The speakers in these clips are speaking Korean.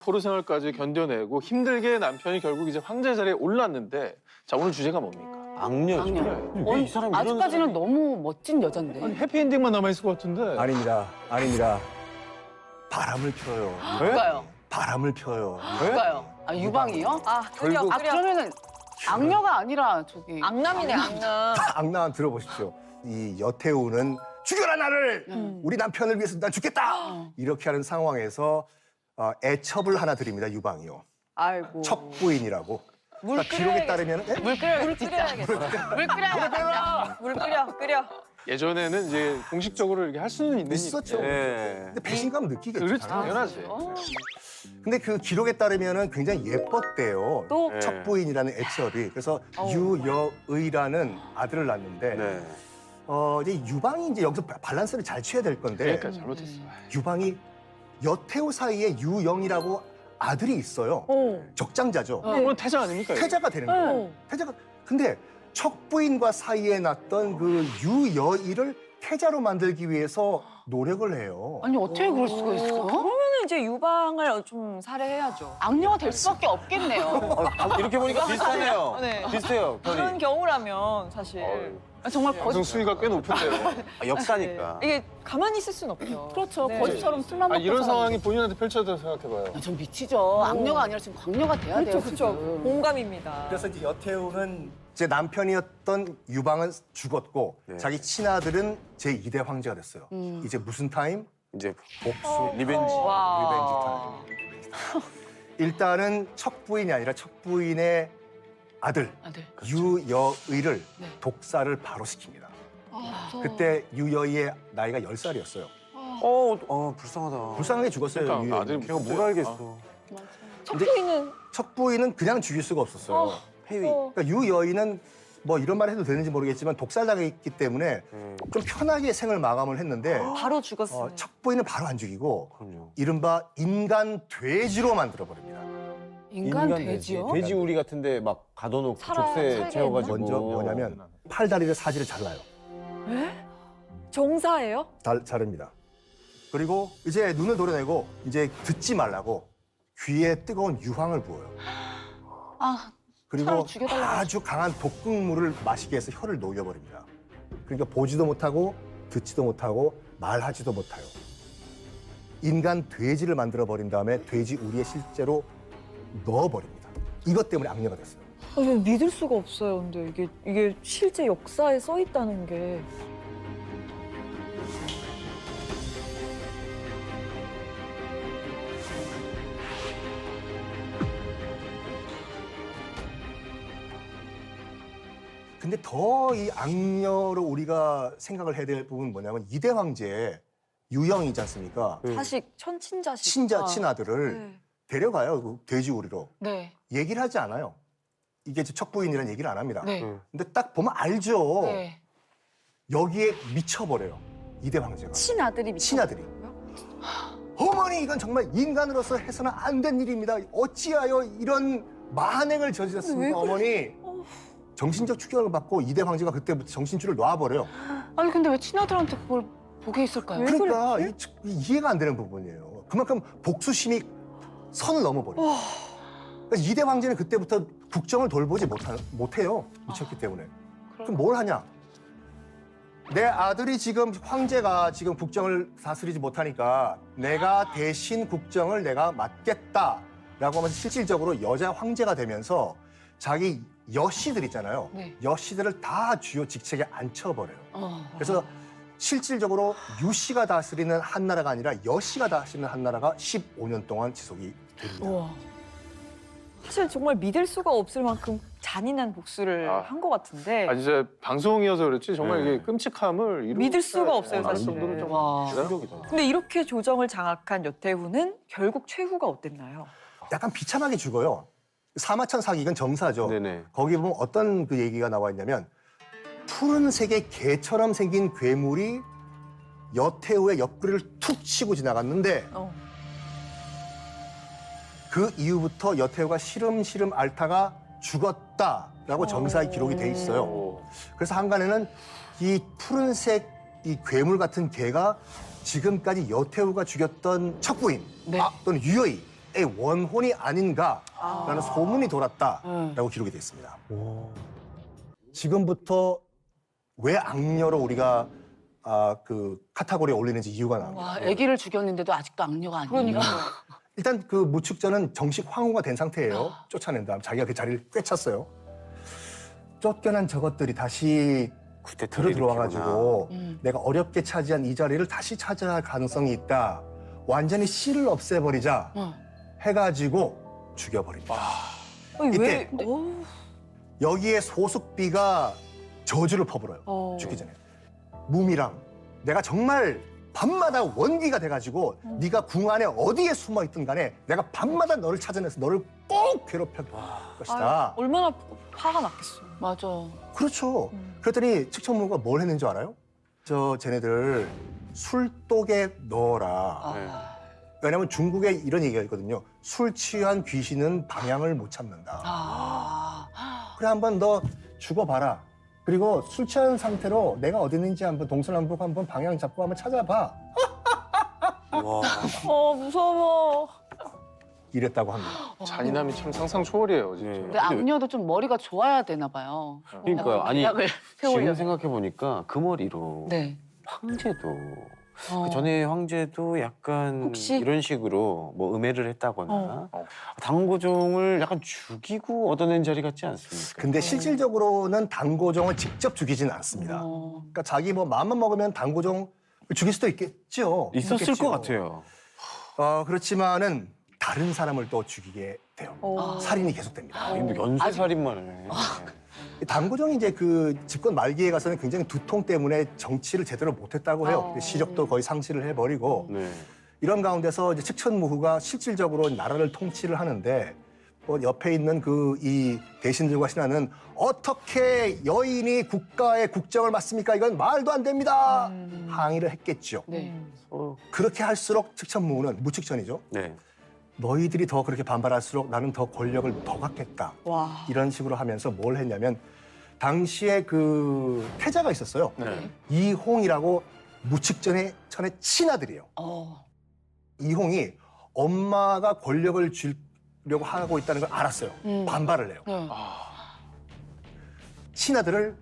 포로 생활까지 견뎌내고 힘들게 남편이 결국 이제 황제 자리에 올랐는데 자 오늘 주제가 뭡니까? 악녀죠. 악녀. 왜이 사람이 이런 아직까지는 사람이... 너무 멋진 여잔데. 아니, 해피엔딩만 남아있을 것 같은데. 아닙니다. 아닙니다. 바람을 펴요. 누가요? 바람을 펴요. 누가요? 아, 유방이요? 결국- 그러면은 악녀가 아니라 저기 악남이네, 악남. 악남 들어보십시오. 이 여태우는 죽여라 나를! 우리 남편을 위해서 난 죽겠다! 이렇게 하는 상황에서 애첩을 하나 드립니다. 유방이요. 아이고. 척부인이라고. 물 그러니까 기록에 따르면 물 끓여 진짜. 끓여야겠어. 물 끓여. 물 끓여. 예전에는 이제 공식적으로 이렇게 할 수는 있는 있었죠. 네. 근데 배신감 느끼겠죠. 그렇지 당연히. 당연하지. 근데 그 기록에 따르면 굉장히 예뻤대요. 또? 네. 척부인이라는 애첩이. 그래서 유여의라는 아들을 낳는데 네. 이제 유방이 이제 여기서 밸런스를 잘 취해야 될 건데 그러니까 잘못했어. 유방이 여태우 사이에 유영이라고 아들이 있어요. 적장자죠. 그건 태자 아닙니까? 이거? 태자가 되는 거예요. 태자가 근데 척부인과 사이에 났던 그 유여의를 태자로 만들기 위해서 노력을 해요. 아니 어떻게 그럴 수가 있어? 그러면은 이제 유방을 좀 살해해야죠. 악녀가 될 수밖에 없겠네요. 이렇게 보니까 비슷하네요. 네. 비슷해요, 그런 편이. 경우라면 사실 정말 방송 수위가 꽤 높은데요. 역사니까. 이게 가만히 있을 순 없죠. 그렇죠. 네. 거지처럼 술만 아, 먹고 이런 사는 상황이 본인한테 펼쳐져 생각해봐요. 전 미치죠. 악녀가 아니라 지금 광녀가 돼야 돼요. 그렇죠. 지금. 공감입니다. 그래서 이제 여태우는 제 남편이었던 유방은 죽었고 네. 자기 친아들은 제2대 황제가 됐어요. 이제 무슨 타임? 이제 복수, 리벤지. 와. 리벤지 타임. 일단은 척부인이 아니라 척부인의 아들 아들. 유여의를 네. 독사를 바로 시킵니다. 그때 유여의의 나이가 10살이었어요. 불쌍하다. 불쌍하게 죽었어요. 그러니까 유여의. 아들이 걔가 뭘 알겠어. 척부인은 척부인은 그냥 죽일 수가 없었어요. 폐위. 그러니까 유여의는 뭐 이런 말 해도 되는지 모르겠지만 독살당했기 때문에 좀 편하게 생을 마감을 했는데 바로 죽었어요. 척부인은 바로 안 죽이고 그럼요. 이른바 인간 돼지로 만들어 버립니다. 인간 돼지요? 돼지우리 같은데 막 가둬놓고 살게 족쇄 채워가지고. 먼저 뭐냐면 팔다리를 사지를 잘라요. 정사예요? 자릅니다. 그리고 이제 눈을 도려내고 이제 듣지 말라고 귀에 뜨거운 유황을 부어요. 아, 그리고 차라리 죽여달라고 아주 강한 독극물을 마시게 해서 혀를 녹여버립니다. 그러니까 보지도 못하고 듣지도 못하고 말하지도 못해요. 인간 돼지를 만들어버린 다음에 돼지 우리에 실제로 넣어버립니다. 이것 때문에 악녀가 됐어요. 믿을 수가 없어요. 근데 이게 실제 역사에 써 있다는 게. 근데 더 이 악녀로 우리가 생각을 해야 될 부분은 뭐냐면 이대 황제의 유영이지 않습니까? 자식, 천친자식. 친아들을 네. 데려가요. 그 돼지우리로. 네. 얘기를 하지 않아요. 이게 척부인이라는 얘기를 안 합니다. 네. 근데 딱 보면 알죠. 네. 여기에 미쳐버려요. 이대 황제가. 친아들이 친아들이. 어머니 이건 정말 인간으로서 해서는 안 된 일입니다. 어찌하여 이런 만행을 저질렀습니까 어머니. 정신적 충격을 받고 이대 황제가 그때부터 정신줄을 놔버려요. 아니 근데 왜 친아들한테 그걸 보게 했을까요? 그러니까 이해가 안 되는 부분이에요. 그만큼 복수심이 선을 넘어버려요. 그러니까 이대 황제는 그때부터 국정을 돌보지 못해요. 미쳤기 때문에. 그럼 뭘 하냐? 내 아들이 지금 황제가 지금 국정을 다스리지 못하니까 내가 대신 국정을 내가 맡겠다라고 하면서 실질적으로 여자 황제가 되면서 자기 여씨들 있잖아요. 네. 여씨들을 다 주요 직책에 앉혀버려요. 어. 그래서 실질적으로 유씨가 다스리는 한나라가 아니라 여씨가 다스리는 한나라가 15년 동안 지속이 됩니다. 우와. 사실 정말 믿을 수가 없을 만큼 잔인한 복수를 아. 한 것 같은데. 아 진짜 방송이어서 그렇지 정말 네. 이게 끔찍함을 믿을 수가 없어요, 알 사실은. 정도로 좀 와. 충격이다. 근데 이렇게 조정을 장악한 여태후는 결국 최후가 어땠나요? 약간 비참하게 죽어요. 사마천 사기는 정사죠. 네네. 거기 보면 어떤 그 얘기가 나와 있냐면 푸른색의 개처럼 생긴 괴물이 여태우의 옆구리를 툭 치고 지나갔는데 그 이후부터 여태우가 시름시름 앓다가 죽었다라고 정사에 기록이 돼 있어요. 그래서 한간에는 이 푸른색 이 괴물 같은 개가 지금까지 여태우가 죽였던 척부인 네. 또는 유여인 원혼이 아닌가라는 소문이 돌았다라고 기록이 되어 있습니다. 지금부터 왜 악녀로 우리가 그 카테고리에 올리는지 이유가 나옵니다. 와, 아기를 죽였는데도 아직도 악녀가 아니에요. 그러니까. 일단 그 무측전은 정식 황후가 된 상태예요. 쫓아낸 다음 자기가 그 자리를 꿰찼어요. 쫓겨난 저것들이 다시 들어 들어와가지고 내가 어렵게 차지한 이 자리를 다시 차지할 가능성이 있다. 완전히 씨를 없애버리자 해가지고 죽여버립니다. 아니, 이때 왜? 어우, 여기에 소숙비가 저주를 퍼부어요. 죽기 전에. 무미랑 내가 정말 밤마다 원기가 돼가지고 네가 궁 안에 어디에 숨어있든 간에 내가 밤마다 너를 찾아내서 너를 꼭 괴롭힐 것이다. 아유, 얼마나 화가 났겠어. 맞아. 그렇죠. 그랬더니 측천무가 뭘 했는 줄 알아요? 쟤네들 술독에 넣어라. 왜냐면 중국에 이런 얘기가 있거든요. 술 취한 귀신은 방향을 못 찾는다. 그래 한번 너 죽어봐라. 그리고 술 취한 상태로 내가 어디 있는지 한번 동서남북 한번 방향 잡고 한번 찾아봐. 무서워. 이랬다고 합니다. 잔인함이 참 상상 초월이에요, 진짜. 네. 근데 악녀도 좀 머리가 좋아야 되나 봐요. 그러니까요. 아니, 약을 지금 세우려면. 생각해보니까 그 머리로 네. 황제도 그 전에 황제도 약간 혹시? 이런 식으로 뭐 음해를 했다거나 어. 당고종을 약간 죽이고 얻어낸 자리 같지 않습니까? 근데 실질적으로는 당고종을 직접 죽이지는 않습니다. 그러니까 자기 뭐 마음만 먹으면 당고종 죽일 수도 있겠죠. 있었을 있겠죠. 것 같아요. 그렇지만은 다른 사람을 또 죽이게 돼요. 살인이 계속됩니다. 근데 연쇄살인만을 해. 당고종이 이제 그 집권 말기에 가서는 굉장히 두통 때문에 정치를 제대로 못했다고 해요. 시력도 거의 상실을 해버리고 네. 이런 가운데서 이제 측천무후가 실질적으로 나라를 통치를 하는데 옆에 있는 그 이 대신들과 신하는 어떻게 여인이 국가의 국정을 맡습니까? 이건 말도 안 됩니다. 항의를 했겠죠. 네. 그렇게 할수록 측천무후는 무측천이죠. 네. 너희들이 더 그렇게 반발할수록 나는 더 권력을 더 갖겠다. 와. 이런 식으로 하면서 뭘 했냐면 당시에 그 태자가 있었어요. 네. 이홍이라고 무측전의 천의 친아들이에요. 이홍이 엄마가 권력을 주려고 하고 있다는 걸 알았어요. 반발을 해요. 네. 친아들을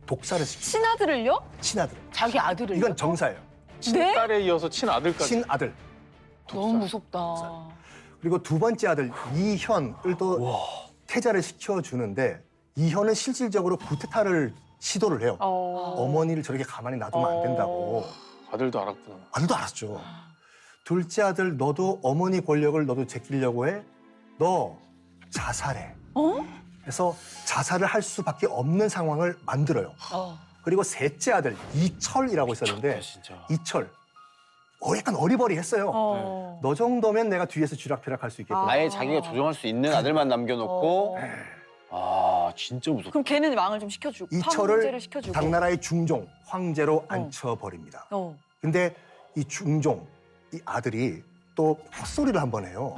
독사를 시킵니다. 친아들을요? 친아들. 자기 아들을. 이건 정사예요. 친딸에 이어서 친아들까지. 친아들. 너무 무섭다. 그리고 두 번째 아들 이현을 또 태자를 시켜주는데 이현은 실질적으로 구테타를 시도를 해요. 어머니를 저렇게 가만히 놔두면 안 된다고. 아들도 알았구나. 아들도 알았죠. 둘째 아들 너도 어머니 권력을 너도 제끼려고 해? 너 자살해. 그래서 자살을 할 수밖에 없는 상황을 만들어요. 그리고 셋째 아들 이철이라고 있었는데 진짜. 이철 약간 어리버리했어요. 너 정도면 내가 뒤에서 쥐락펴락 할 수 있겠구나. 아예 자기가 조정할 수 있는 아들만 남겨놓고 진짜 무섭다. 그럼 걔는 왕을 좀 시켜주고 황제를 이철을 시켜주고. 당나라의 중종 황제로 앉혀버립니다. 근데 이 중종 이 아들이 또 헛소리를 한 번 해요.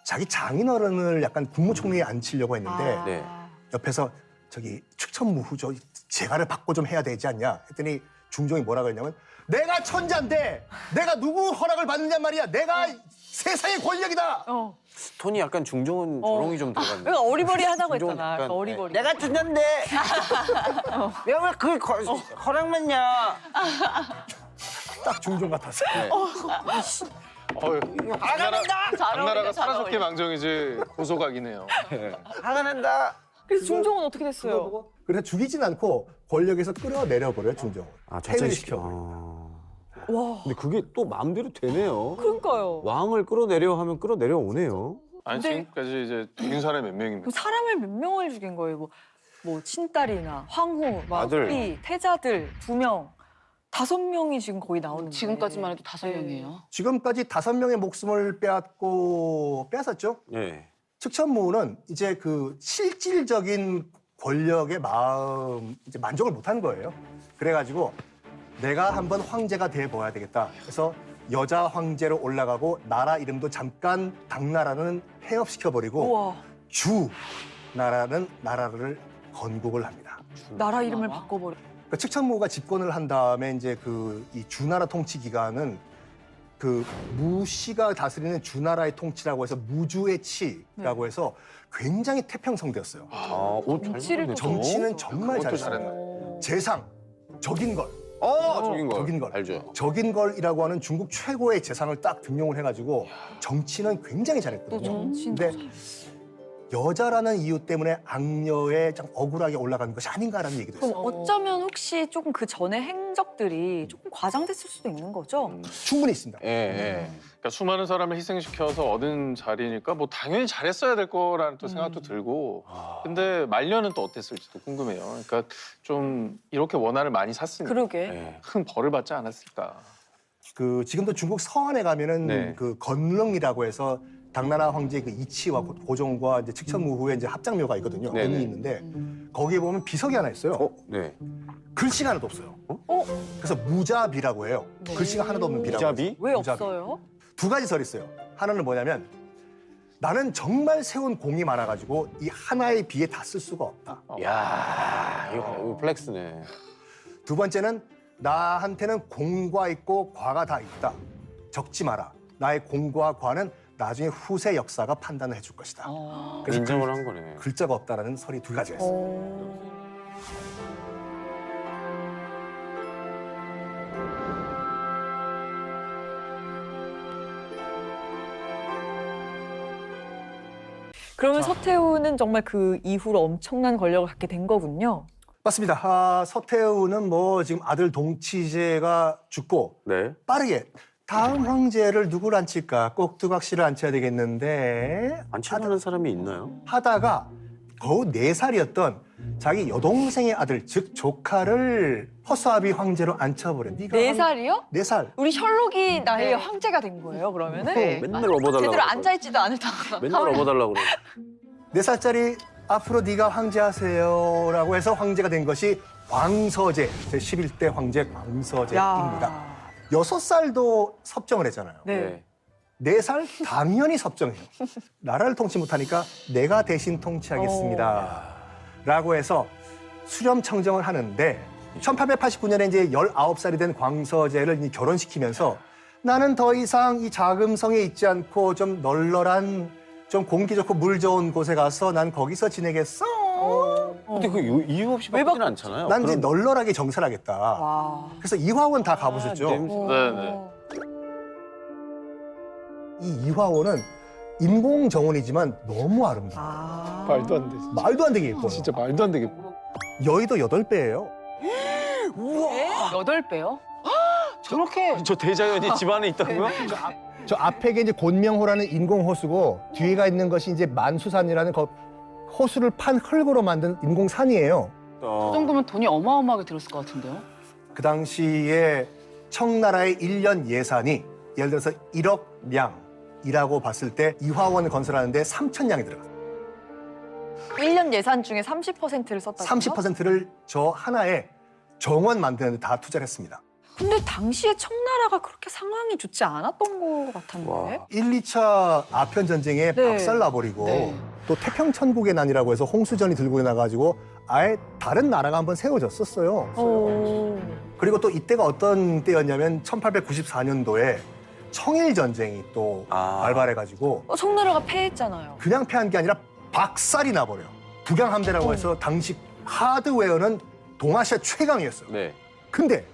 자기 장인어른을 약간 국무총리에 앉히려고 했는데 네. 옆에서 저기 측천무후 저 재가를 받고 좀 해야 되지 않냐 했더니 중종이 뭐라고 했냐면 내가 천자인데 내가 누구 허락을 받느냐 말이야. 내가 세상의 권력이다. 톤이 약간 중종은 조롱이 좀 들어갔네. 그러니까 어리버리하다고 중종 했잖아. 약간, 약간 어리버리. 내가 천잔데 내가 왜 그걸 허락받냐. 딱 중종 같았어요. 당나라가 사라졌게 망정이지 고소각이네요. 화가 난다. 그래서 중종은 어떻게 됐어요? 그래서 죽이진 않고 권력에서 끌어내려버려요 중종을. 해외를 시켜버려요. 와. 근데 그게 또 마음대로 되네요. 그러니까요. 왕을 끌어내려 하면 끌어내려오네요. 아니 근데- 지금까지 이제 죽인 사람이 몇 명입니까? 그 사람을 몇 명을 죽인 거예요? 뭐 친딸이나 황후, 막 아들. 삐, 태자들 2명, 5명이 지금 거의 나오는 지금까지만 해도 5명이에요. 네. 지금까지 5명의 목숨을 빼앗았죠. 네. 측천무후는 이제 그 실질적인 권력의 마음 이제 만족을 못한 거예요. 그래가지고 내가 한번 황제가 돼 보아야 되겠다. 그래서 여자 황제로 올라가고 나라 이름도 잠깐 당나라는 폐업시켜버리고 우와. 주 나라를 건국을 합니다. 나라 이름을 바꿔버려. 그러니까 측천무후가 집권을 한 다음에 이제 그 이 주나라 통치 기간은 그 무씨가 다스리는 주나라의 통치라고 해서 무주의 치라고 해서 굉장히 태평성대였어요. 정치를 또 정치는 정말 그것도 잘했어요. 재상, 적인걸. 적인걸. 알죠. 적인걸이라고 하는 중국 최고의 재상을 딱 등용을 해가지고 정치는 굉장히 또 잘했거든요. 정치인. 근데 여자라는 이유 때문에 악녀에 좀 억울하게 올라간 것이 아닌가라는 얘기도 그럼 있어요. 어쩌면 혹시 조금 그 전에 행적들이 조금 과장됐을 수도 있는 거죠? 충분히 있습니다. 예. 그러니까 수많은 사람을 희생시켜서 얻은 자리니까 뭐 당연히 잘했어야 될 거라는 또 생각도 들고 근데 말년은 또 어땠을지도 궁금해요. 그러니까 좀 이렇게 원한을 많이 샀으니까 그러게. 예. 큰 벌을 받지 않았을까. 그 지금도 중국 서안에 가면은 네. 그 건릉이라고 해서 당나라 황제의 그 이치와 고종과 이제 칙천무후에 이제 합장묘가 있거든요. 네네. 이 있는데 거기에 보면 비석이 하나 있어요. 네. 글씨가 하나도 없어요. 그래서 무자비라고 해요. 네. 글씨가 하나도 없는 비라고. 무자비? 해서. 왜 무자비. 없어요? 두 가지 설이 있어요. 하나는 뭐냐면 나는 정말 세운 공이 많아가지고 이 하나의 비에 다 쓸 수가 없다. 야, 이거 플렉스네. 두 번째는 나한테는 공과 있고 과가 다 있다. 적지 마라. 나의 공과 과는 나중에 후세 역사가 판단을 해줄 것이다. 그래서 인정을 한 거네. 글자가 없다라는 설이 두 가지가 있어요. 그러면 서태후는 정말 그 이후로 엄청난 권력을 갖게 된 거군요. 맞습니다. 서태후는 뭐 지금 아들 동치제가 죽고 네. 빠르게 다음 황제를 누구를 앉힐까? 꼭두각 씨를 앉혀야 되겠는데 안 친하는 사람이 있나요? 하다가 거의 4살이었던 자기 여동생의 아들 즉 조카를 허수아비 황제로 앉혀버려. 네가 4살이요? 4살. 우리 셜록이 나의 황제가 된 거예요, 그러면은? 맨날 업어달라고. 제대로 앉아있지도 않을다. 맨날 업어달라고 그래. 4살짜리 앞으로 네가 황제하세요라고 해서 황제가 된 것이 광서제 제11대 황제 광서제입니다. 6살도 섭정을 했잖아요. 네. 4살 당연히 섭정해요. 나라를 통치 못하니까 내가 대신 통치하겠습니다. 라고 해서 수렴 청정을 하는데 1889년에 이제 19살이 된 광서제를 이제 결혼시키면서 나는 더 이상 이 자금성에 있지 않고 좀 널널한 좀 공기 좋고 물 좋은 곳에 가서 난 거기서 지내겠어. 근데 그 이유 없이 바꾸진 않잖아요. 난 이제 그럼- 널널하게 정찰하겠다. 와. 그래서 이화원 다 가보셨죠? 냄새. 네네. 이 이화원은 인공 정원이지만 너무 아름다워요. 말도 안 돼. 말도 안 되게 예뻐요. 진짜 말도 안 되게. 여의도 8배예요. 8배요? 저렇게 저 대자연이 집 안에 있다고요? 저 앞에 게 이제 곤명호라는 인공 호수고 뒤에가 있는 것이 이제 만수산이라는 호수를 판 흙으로 만든 인공 산이에요. 그 정도면 돈이 어마어마하게 들었을 것 같은데요? 그 당시에 청나라의 1년 예산이 예를 들어서 1억 량이라고 봤을 때 이화원 건설하는데 3,000량이 들어갔어요. 1년 예산 중에 30%를 썼다고요? 30%를 저 하나의 정원 만드는 데 다 투자를 했습니다. 근데 당시에 청나라가 그렇게 상황이 좋지 않았던 것 같았는데. 와. 1, 2차 아편 전쟁에 네. 박살나버리고 네. 또 태평천국의 난이라고 해서 홍수전이 들고 나가지고 아예 다른 나라가 한번 세워졌었어요. 그리고 또 이때가 어떤 때였냐면 1894년도에 청일 전쟁이 또 발발해가지고 청나라가 패했잖아요. 그냥 패한 게 아니라 박살이 나버려요. 북양함대라고 해서 당시 하드웨어는 동아시아 최강이었어요. 네. 근데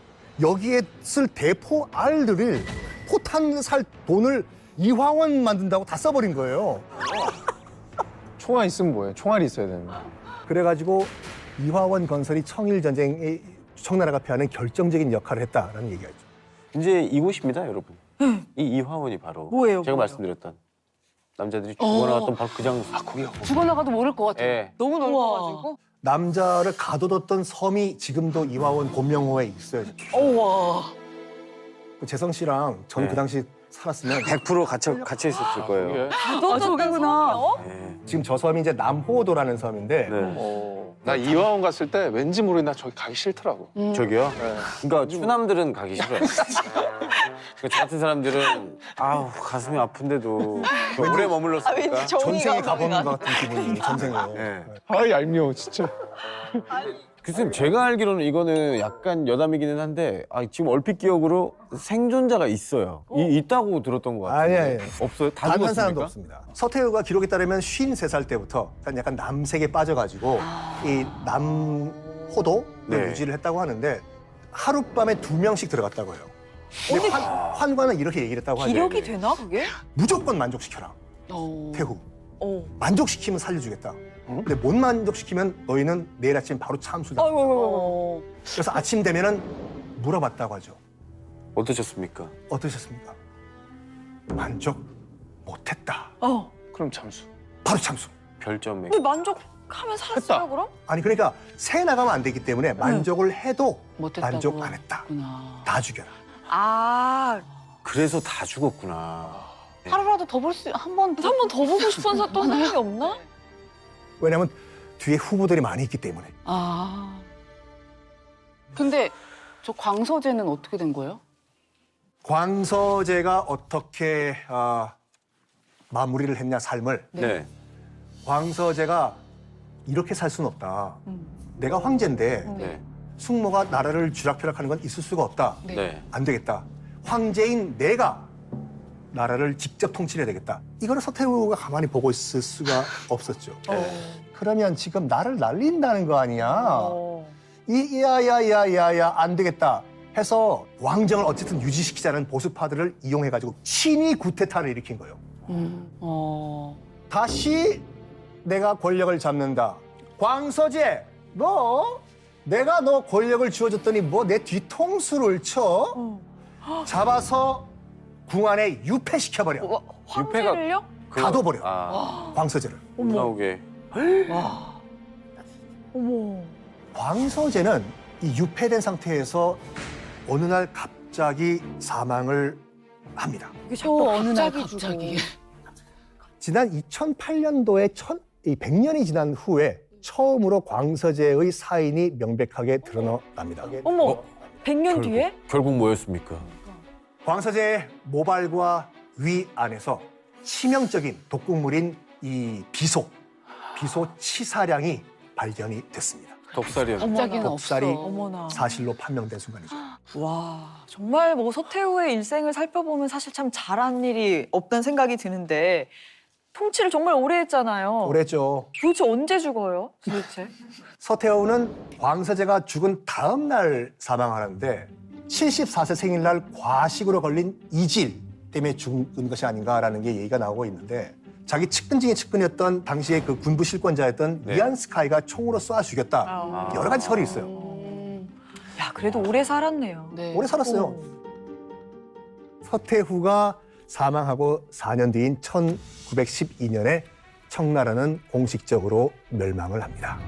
여기에 쓸 대포 알들을 포탄 살 돈을 이화원 만든다고 다 써버린 거예요. 총알 있으면 뭐예요? 총알이 있어야 되는데. 그래가지고 이화원 건설이 청일 전쟁에 청나라가 패하는 결정적인 역할을 했다라는 얘기가 있죠. 이제 이곳입니다, 여러분. 이 이화원이 바로 뭐예요, 제가 뭐예요? 말씀드렸던 남자들이 죽어나갔던 바로 그 장소. 거기요. 죽어나가도 모를 것 같아요. 예. 너무 넓어가지고. 남자를 가둬뒀던 섬이 지금도 이화원 곤명호에 있어요. 우와. 그 재성 씨랑 저는 네. 그 당시 살았으면 100% 갇혀 있었을 거예요. 이게? 저기구나. 네. 지금 저 섬이 이제 남호도라는 섬인데 네. 나 이화원 갔을 때 왠지 모르게 나 저기 가기 싫더라고. 저기요? 네. 그러니까 추남들은 가기 싫어요. 저 같은 사람들은 아우 가슴이 아픈데도 오래 머물렀으니까. 왠지 정의가 전생에 없는 가보는 것 것 같은 기분이 전생에. 네. 아 얄미워 진짜. 교수님 제가 알기로는 이거는 약간 여담이기는 한데 지금 얼핏 기억으로 생존자가 있어요. 있다고 들었던 것 같아요. 아니. 없어요? 다 단 한 사람도 죽었습니까? 없습니다. 서태후가 기록에 따르면 53살 때부터 약간 남색에 빠져가지고 이 남호도를 네. 유지를 했다고 하는데 하룻밤에 2명씩 들어갔다고 해요. 근데 환관은 이렇게 얘기를 했다고 하죠. 기력이 되나 그게? 무조건 만족시켜라. 태후. 만족시키면 살려주겠다. 근데 못 만족시키면 너희는 내일 아침 바로 참수다. 아이고. 그래서 아침 되면은 물어봤다고 하죠. 어떠셨습니까? 어떠셨습니까? 만족 못했다. 그럼 잠수. 바로 참수. 별점에. 근데 만족하면 살았어요 했다. 그럼? 아니 그러니까 새 나가면 안 되기 때문에 만족을 해도 못했다고. 만족 안 했다. 구나. 다 죽여라. 아, 그래서 다 죽었구나. 하루라도 더 볼 수 한 번 한 번 더 보고 싶은 또 사람이 없나? 왜냐면 뒤에 후보들이 많이 있기 때문에. 아. 근데 저 광서제는 어떻게 된 거예요? 광서제가 어떻게 마무리를 했냐 삶을. 네. 광서제가 이렇게 살 수는 없다. 내가 황제인데 네. 숙모가 나라를 쥐락펴락하는 건 있을 수가 없다. 네. 네. 안 되겠다. 황제인 내가 나라를 직접 통치해야 되겠다. 이거를 서태후가 가만히 보고 있을 수가 없었죠. 그러면 지금 나를 날린다는 거 아니야. 야야야야야 안 되겠다 해서 왕정을 어쨌든 유지시키자는 보수파들을 이용해가지고 친위 구테타를 일으킨 거예요. 다시 내가 권력을 잡는다. 광서제, 내가 너 권력을 쥐어줬더니 뭐 내 뒤통수를 쳐? 잡아서 궁 안에 유폐시켜버려. 황제를요? 가둬버려. 아, 광서제를. 못 나오게. 어머. 광서제는 이 유폐된 상태에서 어느 날 갑자기 사망을 합니다. 이게 자꾸 어느 날 갑자기 갑자기. 지난 2008년도에 100년이 지난 후에 처음으로 광서제의 사인이 명백하게 드러납니다. 어머. 100년 뒤에? 결국 뭐였습니까? 광서제의 모발과 위 안에서 치명적인 독극물인 이 비소 치사량이 발견이 됐습니다. 독살이었어요. 갑자기는 독살이 없어. 어머나. 사실로 판명된 순간이죠. 와, 정말 뭐 서태후의 일생을 살펴보면 사실 참 잘한 일이 없다는 생각이 드는데 통치를 정말 오래 했잖아요. 오래죠. 도대체 언제 죽어요? 도대체? 서태후는 광서제가 죽은 다음 날 사망하는데 74세 생일날 과식으로 걸린 이질 때문에 죽은 것이 아닌가라는 게 얘기가 나오고 있는데 자기 측근 중에 측근이었던 당시에 그 군부 실권자였던 네. 위안스카이가 총으로 쏴 죽였다. 여러 가지 설이 있어요. 야, 그래도 오래 살았네요. 네. 오래 살았어요. 서태후가 사망하고 4년 뒤인 1912년에 청나라는 공식적으로 멸망을 합니다.